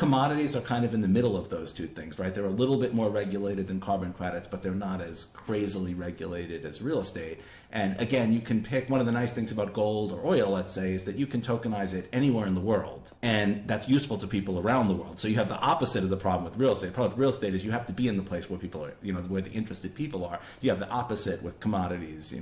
Commodities are kind of in the middle of those two things, right? They're a little bit more regulated than carbon credits, but they're not as crazily regulated as real estate. And again, you can pick, one of the nice things about gold or oil, let's say, is that you can tokenize it anywhere in the world. And that's useful to people around the world. So you have the opposite of the problem with real estate. The problem with real estate is you have to be in the place where people are, where the interested people are. You have the opposite with commodities.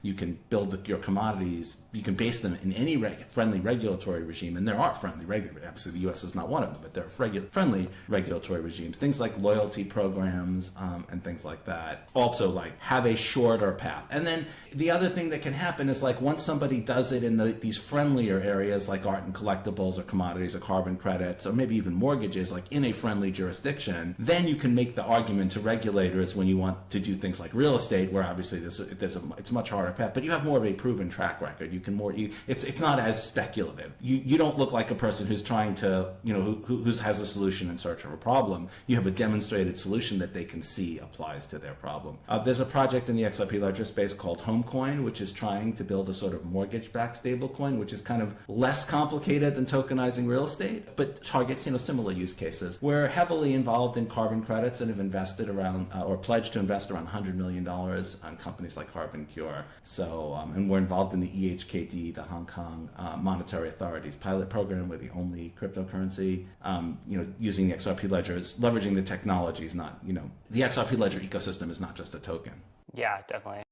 You can build your commodities, you can base them in any friendly regulatory regime. And there are friendly regulatory, obviously the US is not one of them, but there are friendly regulatory regimes. Things like loyalty programs and things like that. Also like have a shorter path. And then the other thing that can happen is like once somebody does it in these friendlier areas like art and collectibles or commodities or carbon credits or maybe even mortgages, like in a friendly jurisdiction, then you can make the argument to regulators when you want to do things like real estate, where obviously it's a much harder path, but you have more of a proven track record. You can more, it's not as speculative. You don't look like a person who's trying to, who has a solution in search of a problem. You have a demonstrated solution that they can see applies to their problem. There's a project in the XRP ledger space called Homecoin, which is trying to build a sort of mortgage-backed stablecoin, which is kind of less complicated than tokenizing real estate, but targets similar use cases. We're heavily involved in carbon credits and have invested around or pledged to invest around $100 million on companies like Carbon Cure. So, and we're involved in the EHKD, the Hong Kong Monetary Authority's pilot program. We're the only cryptocurrency, using the XRP ledgers, leveraging the technologies, not, the XRP ledger ecosystem is not just a token. Yeah, definitely.